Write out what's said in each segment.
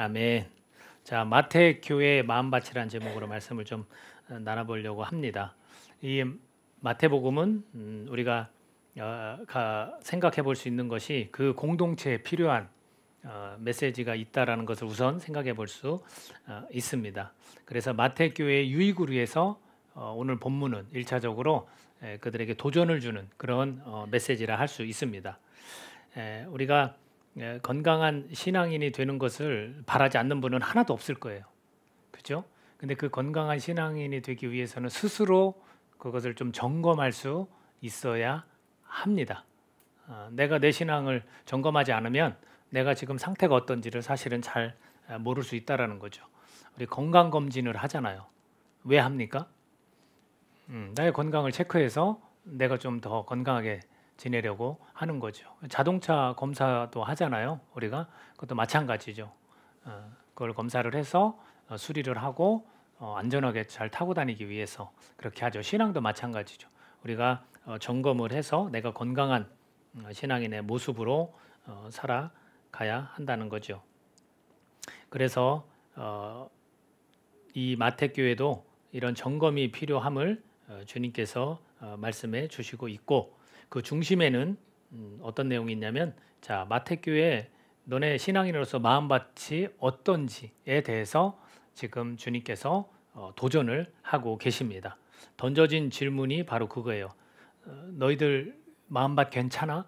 아멘. 자, 마태교회의 마음밭이라는 제목으로 말씀을 좀 나눠보려고 합니다. 이 마태복음은 우리가 생각해 볼 수 있는 것이 그 공동체에 필요한 메시지가 있다라는 것을 우선 생각해 볼 수 있습니다. 그래서 마태교회의 유익을 위해서 오늘 본문은 1차적으로 그들에게 도전을 주는 그런 메시지라 할 수 있습니다. 우리가 건강한 신앙인이 되는 것을 바라지 않는 분은 하나도 없을 거예요. 그렇죠? 근데 그 건강한 신앙인이 되기 위해서는 스스로 그것을 좀 점검할 수 있어야 합니다. 내가 내 신앙을 점검하지 않으면 내가 지금 상태가 어떤지를 사실은 잘 모를 수 있다라는 거죠. 우리 건강 검진을 하잖아요. 왜 합니까? 나의 건강을 체크해서 내가 좀 더 건강하게 지내려고 하는 거죠. 자동차 검사도 하잖아요. 우리가 그것도 마찬가지죠. 그걸 검사를 해서 수리를 하고 안전하게 잘 타고 다니기 위해서 그렇게 하죠. 신앙도 마찬가지죠. 우리가 점검을 해서 내가 건강한 신앙인의 모습으로 살아가야 한다는 거죠. 그래서 이 마태교회도 이런 점검이 필요함을 주님께서 말씀해 주시고 있고, 그 중심에는 어떤 내용이 있냐면, 자, 마태교회 너네 신앙인으로서 마음밭이 어떤지에 대해서 지금 주님께서 도전을 하고 계십니다. 던져진 질문이 바로 그거예요. 너희들 마음밭 괜찮아?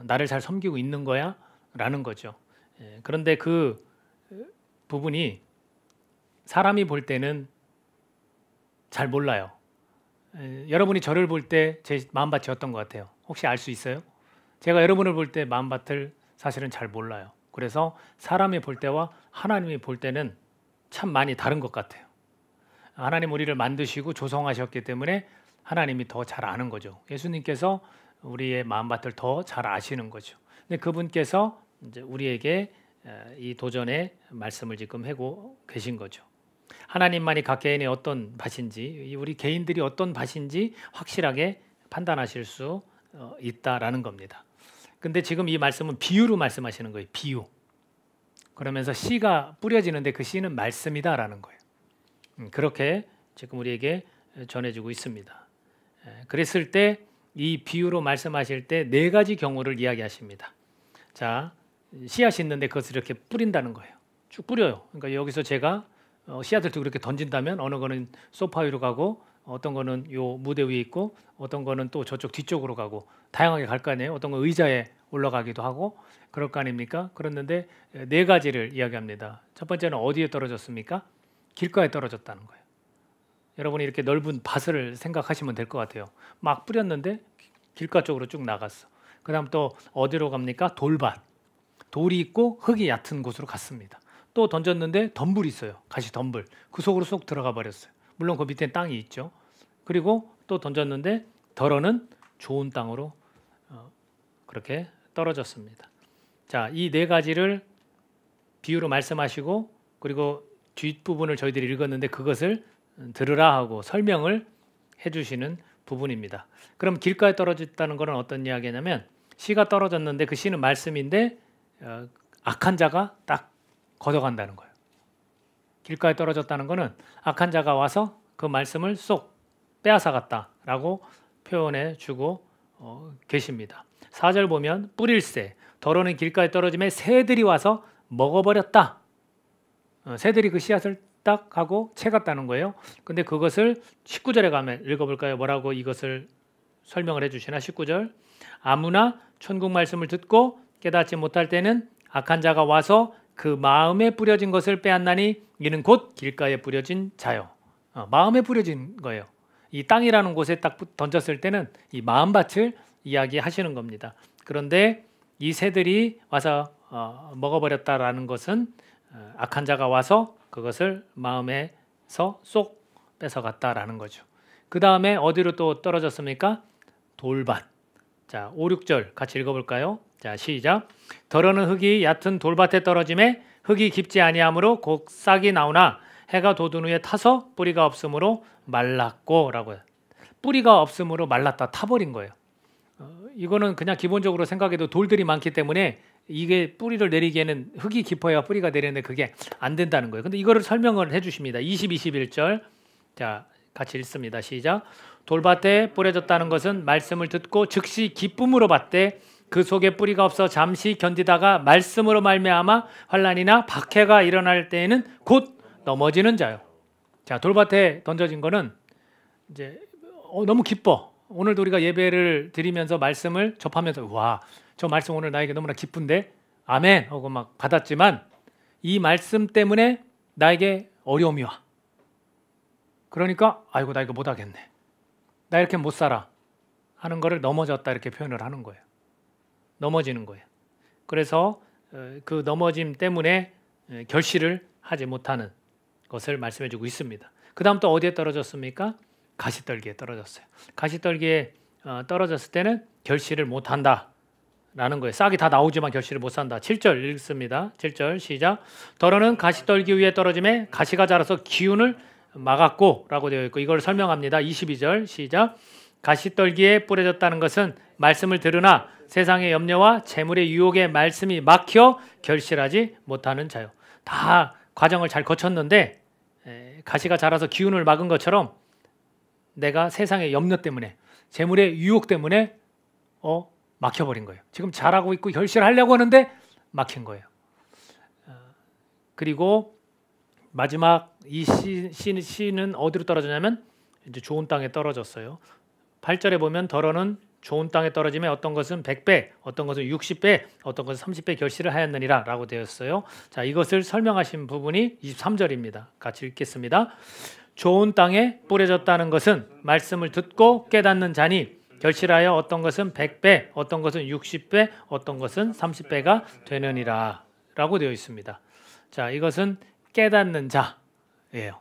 나를 잘 섬기고 있는 거야? 라는 거죠. 그런데 그 부분이 사람이 볼 때는 잘 몰라요. 여러분이 저를 볼 때 제 마음밭이 어떤 것 같아요? 혹시 알 수 있어요? 제가 여러분을 볼 때 마음밭을 사실은 잘 몰라요. 그래서 사람이 볼 때와 하나님이 볼 때는 참 많이 다른 것 같아요. 하나님 우리를 만드시고 조성하셨기 때문에 하나님이 더 잘 아는 거죠. 예수님께서 우리의 마음밭을 더 잘 아시는 거죠. 근데 그분께서 이제 우리에게 이 도전의 말씀을 지금 하고 계신 거죠. 하나님만이 각 개인의 어떤 밭인지, 우리 개인들이 어떤 밭인지 확실하게 판단하실 수 있다라는 겁니다. 근데 지금 이 말씀은 비유로 말씀하시는 거예요. 비유. 그러면서 씨가 뿌려지는데 그 씨는 말씀이다라는 거예요. 그렇게 지금 우리에게 전해주고 있습니다. 그랬을 때 이 비유로 말씀하실 때 네 가지 경우를 이야기하십니다. 자, 씨앗이 있는데 그것을 이렇게 뿌린다는 거예요. 쭉 뿌려요. 그러니까 여기서 제가 씨앗을 두고 이렇게 던진다면 어느 거는 소파 위로 가고, 어떤 거는 요 무대 위에 있고, 어떤 거는 또 저쪽 뒤쪽으로 가고, 다양하게 갈 거 아니에요. 어떤 건 의자에 올라가기도 하고 그럴 거 아닙니까? 그랬는데 네 가지를 이야기합니다. 첫 번째는 어디에 떨어졌습니까? 길가에 떨어졌다는 거예요. 여러분이 이렇게 넓은 밭을 생각하시면 될 것 같아요. 막 뿌렸는데 길가 쪽으로 쭉 나갔어. 그 다음 또 어디로 갑니까? 돌밭. 돌이 있고 흙이 얕은 곳으로 갔습니다. 또 던졌는데 덤불이 있어요. 가시 덤불. 그 속으로 쏙 들어가 버렸어요. 물론 그 밑에 땅이 있죠. 그리고 또 던졌는데 덜어는 좋은 땅으로 그렇게 떨어졌습니다. 자, 이 네 가지를 비유로 말씀하시고, 그리고 뒷부분을 저희들이 읽었는데 그것을 들으라 하고 설명을 해주시는 부분입니다. 그럼 길가에 떨어졌다는 것은 어떤 이야기냐면, 씨가 떨어졌는데 그 씨는 말씀인데 악한 자가 딱 걷어간다는 거예요. 길가에 떨어졌다는 것은 악한 자가 와서 그 말씀을 쏙 빼앗아갔다라고 표현해 주고 계십니다. 4절 보면 뿌릴새, 덜어는 길가에 떨어짐에 새들이 와서 먹어버렸다. 새들이 그 씨앗을 딱 하고 채갔다는 거예요. 근데 그것을 19절에 가면 읽어볼까요? 뭐라고 이것을 설명을 해주시나? 19절. 아무나 천국 말씀을 듣고 깨닫지 못할 때는 악한 자가 와서 그 마음에 뿌려진 것을 빼앗나니 이는 곧 길가에 뿌려진 자요. 마음에 뿌려진 거예요. 이 땅이라는 곳에 딱 던졌을 때는 이 마음밭을 이야기하시는 겁니다. 그런데 이 새들이 와서 먹어버렸다라는 것은 악한 자가 와서 그것을 마음에서 쏙 뺏어갔다라는 거죠. 그 다음에 어디로 또 떨어졌습니까? 돌밭. 자, 5, 6절 같이 읽어볼까요? 자, 시작. 덜어는 흙이 얕은 돌밭에 떨어짐에 흙이 깊지 아니하므로 곧 싹이 나오나 해가 돋은 후에 타서 뿌리가 없으므로 말랐고 라고요. 뿌리가 없으므로 말랐다, 타버린 거예요. 이거는 그냥 기본적으로 생각해도 돌들이 많기 때문에 이게 뿌리를 내리기에는 흙이 깊어야 뿌리가 내리는데 그게 안 된다는 거예요. 근데 이거를 설명을 해 주십니다. 20, 21절. 자, 같이 읽습니다. 시작. 돌밭에 뿌려졌다는 것은 말씀을 듣고 즉시 기쁨으로 받되 그 속에 뿌리가 없어 잠시 견디다가 말씀으로 말미암아 환난이나 박해가 일어날 때에는 곧 넘어지는 자요. 자, 돌밭에 던져진 거는 이제 너무 기뻐. 오늘도 우리가 예배를 드리면서 말씀을 접하면서 와, 저 말씀 오늘 나에게 너무나 기쁜데 아멘 하고 막 받았지만 이 말씀 때문에 나에게 어려움이 와. 그러니까 아이고 나 이거 못하겠네. 나 이렇게 못 살아 하는 거를 넘어졌다 이렇게 표현을 하는 거예요. 넘어지는 거예요. 그래서 그 넘어짐 때문에 결실을 하지 못하는 것을 말씀해 주고 있습니다. 그 다음 또 어디에 떨어졌습니까? 가시떨기에 떨어졌어요. 가시떨기에 떨어졌을 때는 결실을 못한다 라는 거예요. 싹이 다 나오지만 결실을 못한다. 7절 읽습니다. 7절 시작. 더러는 가시떨기 위에 떨어짐에 가시가 자라서 기운을 막았고 라고 되어 있고 이걸 설명합니다. 22절 시작. 가시떨기에 뿌려졌다는 것은 말씀을 들으나 세상의 염려와 재물의 유혹에 말씀이 막혀 결실하지 못하는 자요. 다 과정을 잘 거쳤는데 가시가 자라서 기운을 막은 것처럼 내가 세상의 염려 때문에 재물의 유혹 때문에 막혀버린 거예요. 지금 잘하고 있고 결실하려고 하는데 막힌 거예요. 그리고 마지막 이 씨는 어디로 떨어졌냐면 이제 좋은 땅에 떨어졌어요. 8절에 보면 더러는 좋은 땅에 떨어짐에 어떤 것은 100배, 어떤 것은 60배, 어떤 것은 30배 결실을 하였느니라 라고 되었어요. 자, 이것을 설명하신 부분이 23절입니다. 같이 읽겠습니다. 좋은 땅에 뿌려졌다는 것은 말씀을 듣고 깨닫는 자니 결실하여 어떤 것은 100배, 어떤 것은 60배, 어떤 것은 30배가 되느니라 라고 되어 있습니다. 자, 이것은 깨닫는 자예요.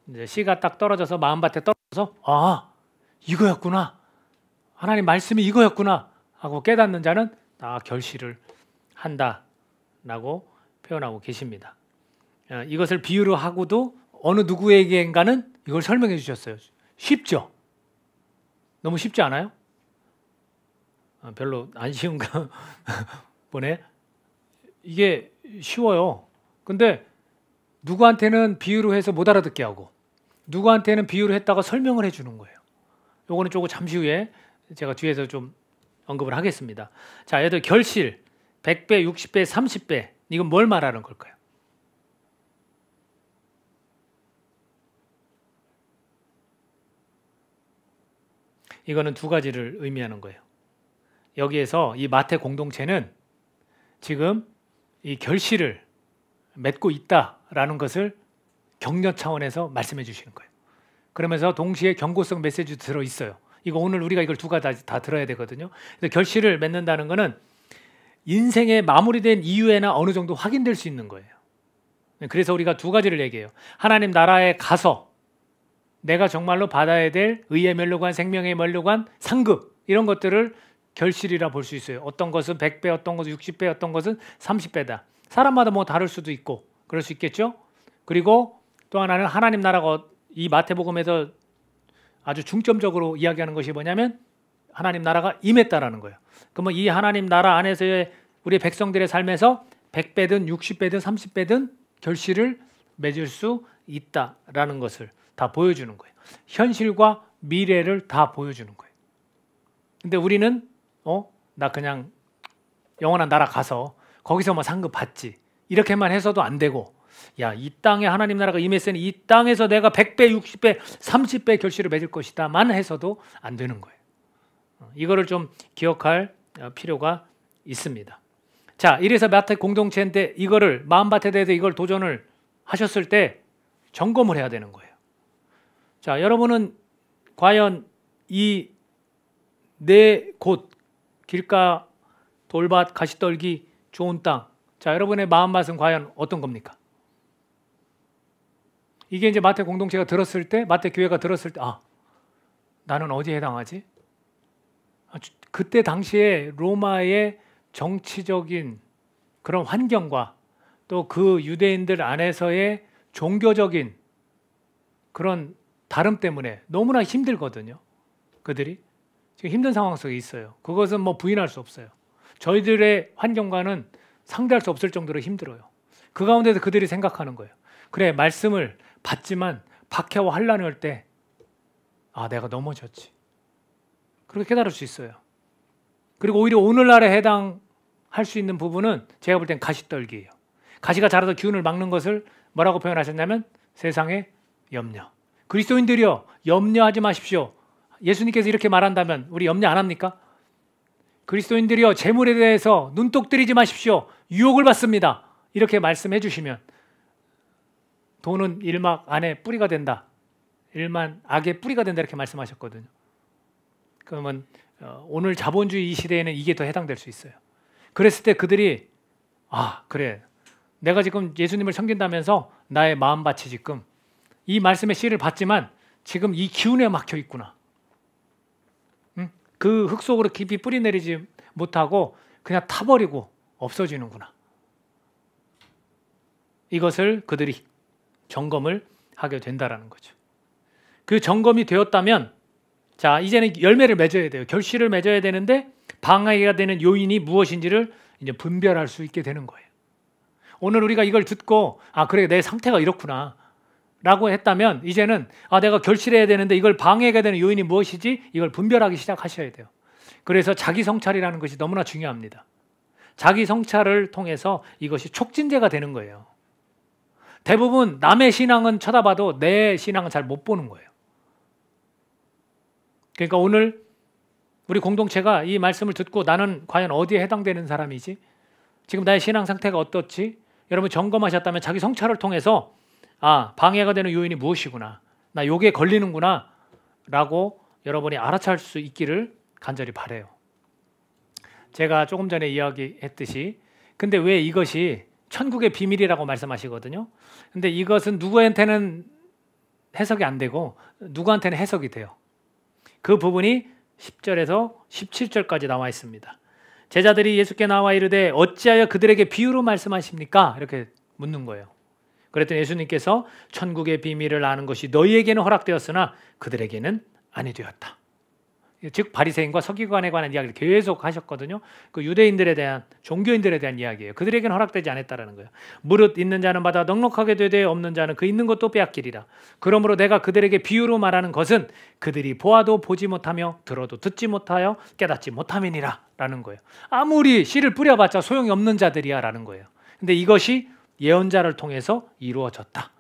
이제 씨가 딱 떨어져서 마음밭에 떨어져서 아, 이거였구나. 하나님 말씀이 이거였구나 하고 깨닫는 자는 다 결실을 한다라고 표현하고 계십니다. 이것을 비유로 하고도 어느 누구에게인가는 이걸 설명해 주셨어요. 쉽죠? 너무 쉽지 않아요? 별로 안 쉬운가 보네. 이게 쉬워요. 근데 누구한테는 비유로 해서 못 알아듣게 하고 누구한테는 비유로 했다가 설명을 해주는 거예요. 요거는 조금 잠시 후에 제가 뒤에서 좀 언급을 하겠습니다. 자, 얘들 결실 100배, 60배, 30배 이건 뭘 말하는 걸까요? 이거는 두 가지를 의미하는 거예요. 여기에서 이 마태 공동체는 지금 이 결실을 맺고 있다라는 것을 격려 차원에서 말씀해 주시는 거예요. 그러면서 동시에 경고성 메시지도 들어있어요. 이거 오늘 우리가 이걸 두 가지 다 들어야 되거든요. 그래서 결실을 맺는다는 것은 인생의 마무리된 이후에나 어느 정도 확인될 수 있는 거예요. 그래서 우리가 두 가지를 얘기해요. 하나님 나라에 가서 내가 정말로 받아야 될 의의 면류관, 생명의 면류관, 상급 이런 것들을 결실이라 볼 수 있어요. 어떤 것은 100배, 어떤 것은 60배, 어떤 것은 30배다. 사람마다 뭐 다를 수도 있고 그럴 수 있겠죠. 그리고 또 하나는 하나님 나라가 이 마태복음에서 아주 중점적으로 이야기하는 것이 뭐냐면 하나님 나라가 임했다라는 거예요. 그러면 이 하나님 나라 안에서의 우리 백성들의 삶에서 100배든 60배든 30배든 결실을 맺을 수 있다라는 것을 다 보여주는 거예요. 현실과 미래를 다 보여주는 거예요. 근데 우리는 나 그냥 영원한 나라 가서 거기서 뭐 상급 받지 이렇게만 해서도 안 되고 야, 이 땅에 하나님 나라가 임했으니 이 땅에서 내가 100배, 60배, 30배 결실을 맺을 것이다만 해서도 안 되는 거예요. 이거를 좀 기억할 필요가 있습니다. 자, 이래서 마태 공동체인데 이거를 마음밭에 대해서 이걸 도전을 하셨을 때 점검을 해야 되는 거예요. 자, 여러분은 과연 이 네 곳 길가, 돌밭, 가시떨기, 좋은 땅. 자, 여러분의 마음밭은 과연 어떤 겁니까? 이게 이제 마태 공동체가 들었을 때, 마태 교회가 들었을 때, 아, 나는 어디에 해당하지? 그때 당시에 로마의 정치적인 그런 환경과 또 그 유대인들 안에서의 종교적인 그런 다름 때문에 너무나 힘들거든요. 그들이 지금 힘든 상황 속에 있어요. 그것은 뭐 부인할 수 없어요. 저희들의 환경과는 상대할 수 없을 정도로 힘들어요. 그 가운데서 그들이 생각하는 거예요. 그래, 말씀을 받지만 박해와 환난이 올 때 내가 넘어졌지. 그렇게 깨달을 수 있어요. 그리고 오히려 오늘날에 해당할 수 있는 부분은 제가 볼 땐 가시떨기예요. 가시가 자라서 기운을 막는 것을 뭐라고 표현하셨냐면 세상의 염려. 그리스도인들이여 염려하지 마십시오. 예수님께서 이렇게 말한다면 우리 염려 안 합니까? 그리스도인들이여 재물에 대해서 눈독 들이지 마십시오. 유혹을 받습니다. 이렇게 말씀해 주시면 돈은 일막 안에 뿌리가 된다. 일만 악의 뿌리가 된다 이렇게 말씀하셨거든요. 그러면 오늘 자본주의 이 시대에는 이게 더 해당될 수 있어요. 그랬을 때 그들이 그래, 내가 지금 예수님을 섬긴다면서 나의 마음밭이 지금 이 말씀의 씨를 받지만 지금 이 기운에 막혀 있구나. 그 흙 속으로 깊이 뿌리 내리지 못하고 그냥 타버리고 없어지는구나. 이것을 그들이 점검을 하게 된다라는 거죠. 그 점검이 되었다면 자, 이제는 열매를 맺어야 돼요. 결실을 맺어야 되는데 방해가 되는 요인이 무엇인지를 이제 분별할 수 있게 되는 거예요. 오늘 우리가 이걸 듣고 그래, 내 상태가 이렇구나 라고 했다면 이제는 내가 결실해야 되는데 이걸 방해가 되는 요인이 무엇이지? 이걸 분별하기 시작하셔야 돼요. 그래서 자기 성찰이라는 것이 너무나 중요합니다. 자기 성찰을 통해서 이것이 촉진제가 되는 거예요. 대부분 남의 신앙은 쳐다봐도 내 신앙은 잘 못 보는 거예요. 그러니까 오늘 우리 공동체가 이 말씀을 듣고 나는 과연 어디에 해당되는 사람이지? 지금 나의 신앙 상태가 어떻지? 여러분 점검하셨다면 자기 성찰을 통해서 방해가 되는 요인이 무엇이구나. 나 요게 걸리는구나 라고 여러분이 알아챌 수 있기를 간절히 바라요. 제가 조금 전에 이야기했듯이 근데 왜 이것이 천국의 비밀이라고 말씀하시거든요. 근데 이것은 누구한테는 해석이 안 되고 누구한테는 해석이 돼요. 그 부분이 10절에서 17절까지 나와 있습니다. 제자들이 예수께 나와 이르되 어찌하여 그들에게 비유로 말씀하십니까? 이렇게 묻는 거예요. 그랬더니 예수님께서 천국의 비밀을 아는 것이 너희에게는 허락되었으나 그들에게는 아니 되었다. 즉 바리새인과 서기관에 관한 이야기를 계속 하셨거든요. 그 유대인들에 대한 종교인들에 대한 이야기예요. 그들에게는 허락되지 않았다라는 거예요. 무릇 있는 자는 받아 넉넉하게 되되 없는 자는 그 있는 것도 빼앗기리라. 그러므로 내가 그들에게 비유로 말하는 것은 그들이 보아도 보지 못하며 들어도 듣지 못하여 깨닫지 못함이니라 라는 거예요. 아무리 씨를 뿌려봤자 소용이 없는 자들이야 라는 거예요. 근데 이것이 예언자를 통해서 이루어졌다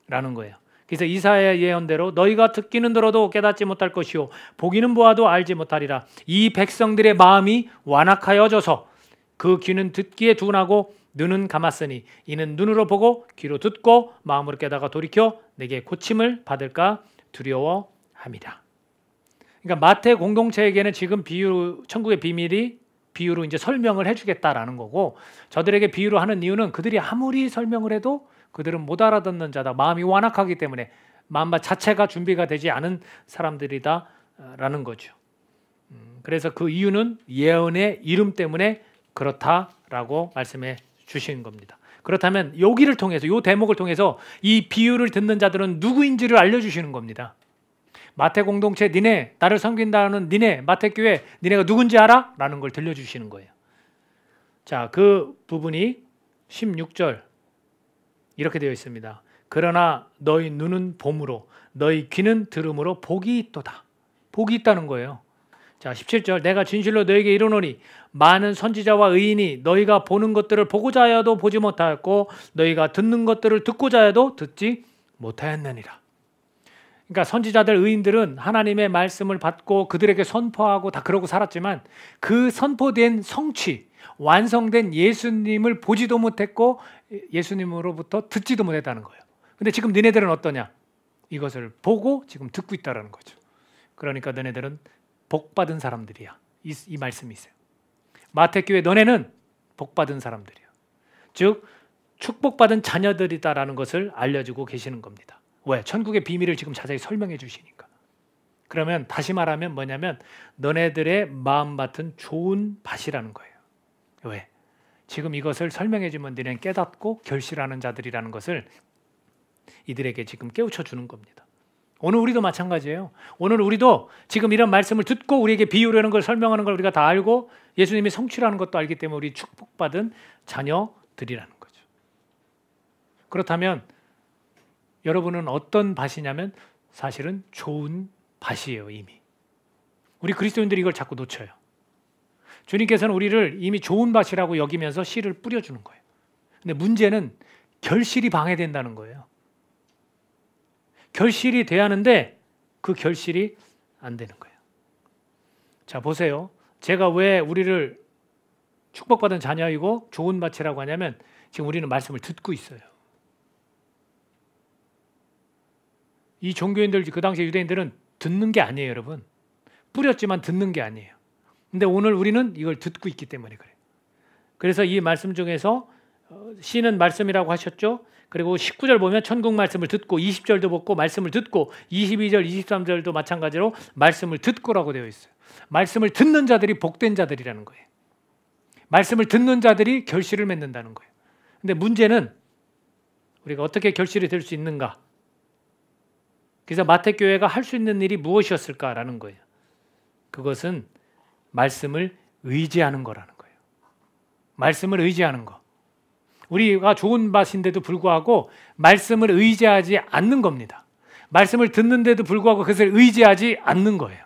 라는 거예요. 그래서 이사야의 예언대로 너희가 듣기는 들어도 깨닫지 못할 것이요 보기는 보아도 알지 못하리라. 이 백성들의 마음이 완악하여져서 그 귀는 듣기에 둔하고 눈은 감았으니 이는 눈으로 보고 귀로 듣고 마음으로 깨다가 돌이켜 내게 고침을 받을까 두려워함이라. 그러니까 마태 공동체에게는 지금 비유 천국의 비밀이 비유로 이제 설명을 해주겠다라는 거고 저들에게 비유로 하는 이유는 그들이 아무리 설명을 해도 그들은 못 알아듣는 자다. 마음이 완악하기 때문에 마음밭 자체가 준비가 되지 않은 사람들이다라는 거죠. 그래서 그 이유는 예언의 이름 때문에 그렇다라고 말씀해 주신 겁니다. 그렇다면 여기를 통해서 이 대목을 통해서 이 비유를 듣는 자들은 누구인지를 알려주시는 겁니다. 마태 공동체 니네 나를 섬긴다는 니네 마태교회 니네가 누군지 알아? 라는 걸 들려주시는 거예요. 자, 그 부분이 16절 이렇게 되어 있습니다. 그러나 너희 눈은 봄으로 너희 귀는 들음으로 복이 있도다. 복이 있다는 거예요. 자, 17절 내가 진실로 너에게 이르노니 많은 선지자와 의인이 너희가 보는 것들을 보고자 하여도 보지 못하였고 너희가 듣는 것들을 듣고자 하여도 듣지 못하였느니라. 그러니까 선지자들 의인들은 하나님의 말씀을 받고 그들에게 선포하고 다 그러고 살았지만 그 선포된 성취, 완성된 예수님을 보지도 못했고 예수님으로부터 듣지도 못했다는 거예요. 근데 지금 너네들은 어떠냐? 이것을 보고 지금 듣고 있다는 거죠. 그러니까 너네들은 복받은 사람들이야. 이 말씀이 있어요. 마태교회 너네는 복받은 사람들이야. 즉 축복받은 자녀들이다라는 것을 알려주고 계시는 겁니다. 왜? 천국의 비밀을 지금 자세히 설명해 주시니까. 그러면 다시 말하면 뭐냐면 너네들의 마음밭은 좋은 밭이라는 거예요. 왜? 지금 이것을 설명해 주면 너네는 깨닫고 결실하는 자들이라는 것을 이들에게 지금 깨우쳐 주는 겁니다. 오늘 우리도 마찬가지예요. 오늘 우리도 지금 이런 말씀을 듣고 우리에게 비유라는 걸 설명하는 걸 우리가 다 알고 예수님이 성취라는 것도 알기 때문에 우리 축복받은 자녀들이라는 거죠. 그렇다면 여러분은 어떤 밭이냐면 사실은 좋은 밭이에요. 이미 우리 그리스도인들이 이걸 자꾸 놓쳐요. 주님께서는 우리를 이미 좋은 밭이라고 여기면서 씨를 뿌려주는 거예요. 근데 문제는 결실이 방해된다는 거예요. 결실이 돼야 하는데 그 결실이 안 되는 거예요. 자, 보세요. 제가 왜 우리를 축복받은 자녀이고 좋은 밭이라고 하냐면 지금 우리는 말씀을 듣고 있어요. 이 종교인들, 그 당시 유대인들은 듣는 게 아니에요, 여러분. 뿌렸지만 듣는 게 아니에요. 근데 오늘 우리는 이걸 듣고 있기 때문에 그래요. 그래서 이 말씀 중에서 씨는 말씀이라고 하셨죠. 그리고 19절 보면 천국 말씀을 듣고 20절도 보고 말씀을 듣고 22절, 23절도 마찬가지로 말씀을 듣고라고 되어 있어요. 말씀을 듣는 자들이 복된 자들이라는 거예요. 말씀을 듣는 자들이 결실을 맺는다는 거예요. 근데 문제는 우리가 어떻게 결실이 될 수 있는가? 그래서 마태교회가 할 수 있는 일이 무엇이었을까라는 거예요. 그것은 말씀을 의지하는 거라는 거예요. 말씀을 의지하는 거. 우리가 좋은 밭인데도 불구하고 말씀을 의지하지 않는 겁니다. 말씀을 듣는데도 불구하고 그것을 의지하지 않는 거예요.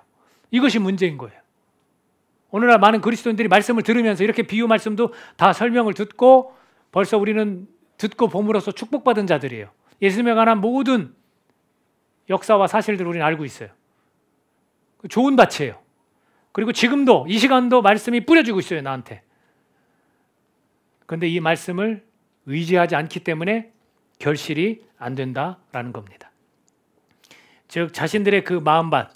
이것이 문제인 거예요. 오늘날 많은 그리스도인들이 말씀을 들으면서 이렇게 비유 말씀도 다 설명을 듣고 벌써 우리는 듣고 봄으로써 축복받은 자들이에요. 예수님에 관한 모든 역사와 사실들을 우리는 알고 있어요. 좋은 밭이에요. 그리고 지금도 이 시간도 말씀이 뿌려지고 있어요, 나한테. 그런데 이 말씀을 의지하지 않기 때문에 결실이 안 된다라는 겁니다. 즉 자신들의 그 마음밭,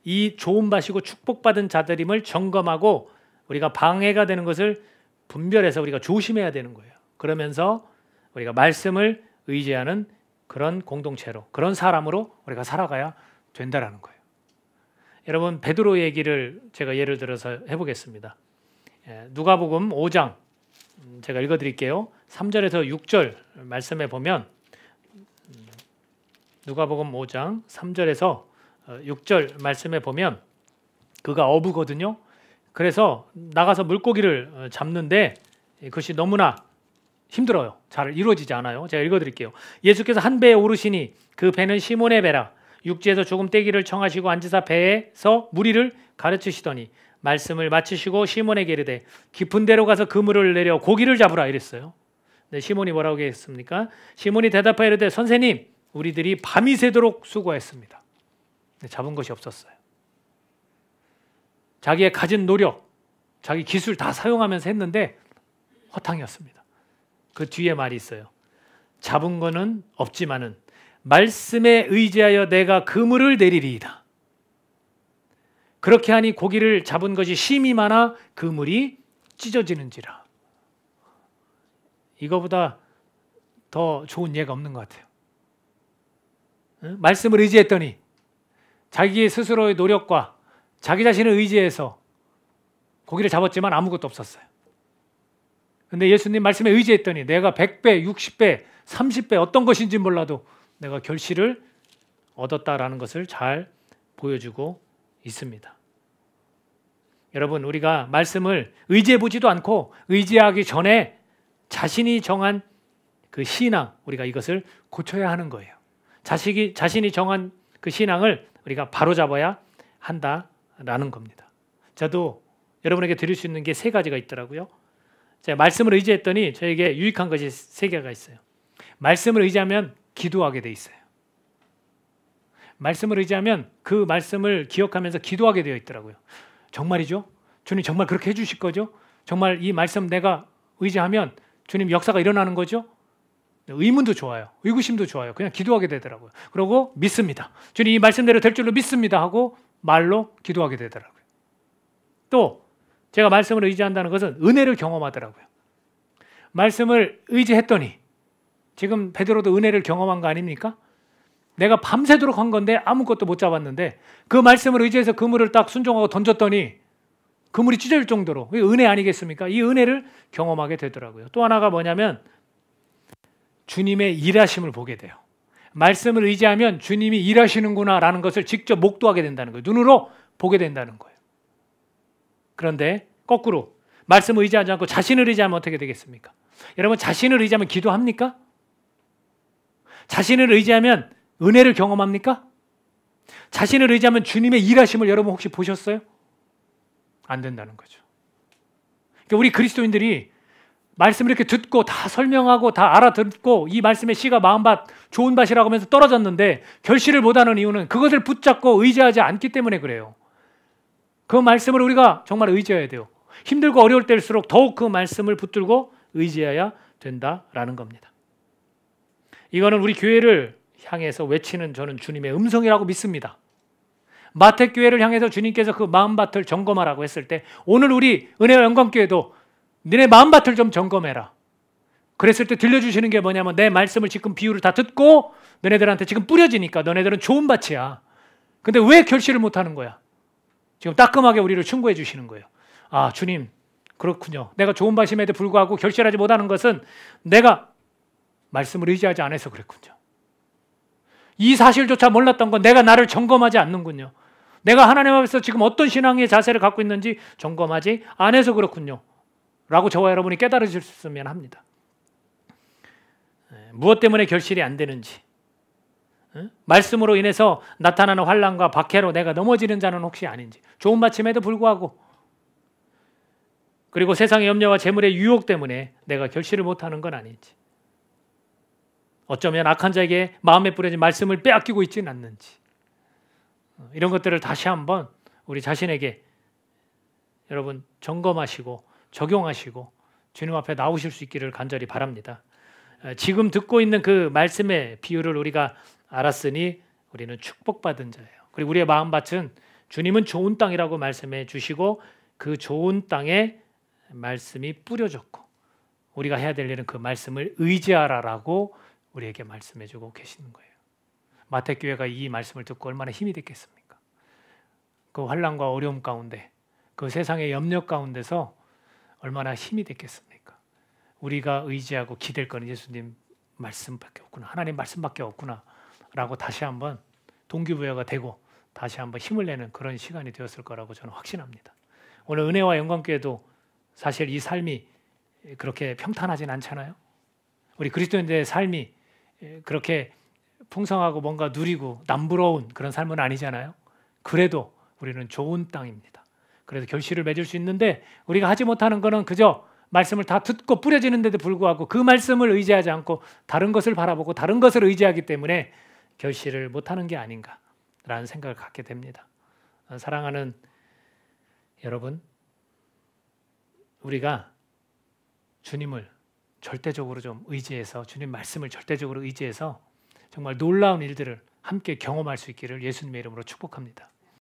이 좋은 밭이고 축복받은 자들임을 점검하고 우리가 방해가 되는 것을 분별해서 우리가 조심해야 되는 거예요. 그러면서 우리가 말씀을 의지하는 그런 공동체로, 그런 사람으로 우리가 살아가야 된다라는 거예요. 여러분, 베드로 얘기를 제가 예를 들어서 해보겠습니다. 누가복음 5장 제가 읽어드릴게요. 3절에서 6절 말씀에 보면 누가복음 5장 3절에서 6절 말씀에 보면 그가 어부거든요. 그래서 나가서 물고기를 잡는데 그것이 너무나 힘들어요. 잘 이루어지지 않아요. 제가 읽어드릴게요. 예수께서 한 배에 오르시니 그 배는 시몬의 배라. 육지에서 조금 떼기를 청하시고 앉으사 배에서 무리를 가르치시더니 말씀을 마치시고 시몬에게 이르되 깊은 데로 가서 그물을 내려 고기를 잡으라 이랬어요. 네, 시몬이 뭐라고 했습니까? 시몬이 대답하여 이르되 선생님, 우리들이 밤이 새도록 수고했습니다. 네, 잡은 것이 없었어요. 자기의 가진 노력, 자기 기술 다 사용하면서 했는데 허탕이었습니다. 그 뒤에 말이 있어요. 잡은 거는 없지만은 말씀에 의지하여 내가 그물을 내리리이다. 그렇게 하니 고기를 잡은 것이 심이 많아 그물이 찢어지는지라. 이거보다 더 좋은 예가 없는 것 같아요. 말씀을 의지했더니 자기 스스로의 노력과 자기 자신을 의지해서 고기를 잡았지만 아무것도 없었어요. 근데 예수님 말씀에 의지했더니 내가 100배, 60배, 30배 어떤 것인지 몰라도 내가 결실을 얻었다라는 것을 잘 보여주고 있습니다. 여러분, 우리가 말씀을 의지해 보지도 않고 의지하기 전에 자신이 정한 그 신앙, 우리가 이것을 고쳐야 하는 거예요. 자신이 정한 그 신앙을 우리가 바로잡아야 한다라는 겁니다. 저도 여러분에게 드릴 수 있는 게 3가지가 있더라고요. 제가 말씀을 의지했더니 저에게 유익한 것이 3개가 있어요. 말씀을 의지하면 기도하게 돼 있어요. 말씀을 의지하면 그 말씀을 기억하면서 기도하게 되어 있더라고요. 정말이죠? 주님 정말 그렇게 해주실 거죠? 정말 이 말씀 내가 의지하면 주님 역사가 일어나는 거죠? 의문도 좋아요. 의구심도 좋아요. 그냥 기도하게 되더라고요. 그리고 믿습니다. 주님 이 말씀대로 될 줄로 믿습니다 하고 말로 기도하게 되더라고요. 또 제가 말씀을 의지한다는 것은 은혜를 경험하더라고요. 말씀을 의지했더니 지금 베드로도 은혜를 경험한 거 아닙니까? 내가 밤새도록 한 건데 아무것도 못 잡았는데 그 말씀을 의지해서 그물을 딱 순종하고 던졌더니 그물이 찢어질 정도로, 은혜 아니겠습니까? 이 은혜를 경험하게 되더라고요. 또 하나가 뭐냐면 주님의 일하심을 보게 돼요. 말씀을 의지하면 주님이 일하시는구나 라는 것을 직접 목도하게 된다는 거예요. 눈으로 보게 된다는 거예요. 그런데 거꾸로 말씀을 의지하지 않고 자신을 의지하면 어떻게 되겠습니까? 여러분, 자신을 의지하면 기도합니까? 자신을 의지하면 은혜를 경험합니까? 자신을 의지하면 주님의 일하심을 여러분 혹시 보셨어요? 안 된다는 거죠. 그러니까 우리 그리스도인들이 말씀을 이렇게 듣고 다 설명하고 다 알아듣고 이 말씀의 씨가 마음밭, 좋은 밭이라고 하면서 떨어졌는데 결실을 못하는 이유는 그것을 붙잡고 의지하지 않기 때문에 그래요. 그 말씀을 우리가 정말 의지해야 돼요. 힘들고 어려울 때일수록 더욱 그 말씀을 붙들고 의지해야 된다라는 겁니다. 이거는 우리 교회를 향해서 외치는 저는 주님의 음성이라고 믿습니다. 마택교회를 향해서 주님께서 그 마음밭을 점검하라고 했을 때 오늘 우리 은혜와 영광교회도 너네 마음밭을 좀 점검해라. 그랬을 때 들려주시는 게 뭐냐면 내 말씀을 지금 비유를 다 듣고 너네들한테 지금 뿌려지니까 너네들은 좋은 밭이야. 근데 왜 결실을 못하는 거야? 지금 따끔하게 우리를 충고해 주시는 거예요. 아, 주님, 그렇군요. 내가 좋은 밭임에도 불구하고 결실하지 못하는 것은 내가 말씀을 의지하지 않아서 그랬군요. 이 사실조차 몰랐던 건 내가 나를 점검하지 않는군요. 내가 하나님 앞에서 지금 어떤 신앙의 자세를 갖고 있는지 점검하지 않아서 그렇군요. 라고 저와 여러분이 깨달으셨으면 합니다. 무엇 때문에 결실이 안 되는지, 말씀으로 인해서 나타나는 환난과 박해로 내가 넘어지는 자는 혹시 아닌지, 좋은 밭임에도 불구하고, 그리고 세상의 염려와 재물의 유혹 때문에 내가 결실을 못하는 건 아닌지, 어쩌면 악한 자에게 마음에 뿌려진 말씀을 빼앗기고 있지는 않는지, 이런 것들을 다시 한번 우리 자신에게 여러분 점검하시고 적용하시고 주님 앞에 나오실 수 있기를 간절히 바랍니다. 지금 듣고 있는 그 말씀의 비유를 우리가 알았으니 우리는 축복받은 자예요. 그리고 우리의 마음밭은 주님은 좋은 땅이라고 말씀해 주시고 그 좋은 땅에 말씀이 뿌려졌고 우리가 해야 될 일은 그 말씀을 의지하라라고 우리에게 말씀해 주고 계시는 거예요. 마택교회가 이 말씀을 듣고 얼마나 힘이 됐겠습니까? 그 환난과 어려움 가운데 그 세상의 염려 가운데서 얼마나 힘이 됐겠습니까? 우리가 의지하고 기댈 거는 예수님 말씀밖에 없구나. 하나님 말씀밖에 없구나. 라고 다시 한번 동기부여가 되고 다시 한번 힘을 내는 그런 시간이 되었을 거라고 저는 확신합니다. 오늘 은혜와 영광교회도 사실 이 삶이 그렇게 평탄하진 않잖아요. 우리 그리스도인들의 삶이 그렇게 풍성하고 뭔가 누리고 남부러운 그런 삶은 아니잖아요. 그래도 우리는 좋은 땅입니다. 그래서 결실을 맺을 수 있는데 우리가 하지 못하는 것은 그저 말씀을 다 듣고 뿌려지는데도 불구하고 그 말씀을 의지하지 않고 다른 것을 바라보고 다른 것을 의지하기 때문에 결실을 못하는 게 아닌가라는 생각을 갖게 됩니다. 사랑하는 여러분, 우리가 주님을 절대적으로 좀 의지해서 주님 말씀을 절대적으로 의지해서 정말 놀라운 일들을 함께 경험할 수 있기를 예수님의 이름으로 축복합니다.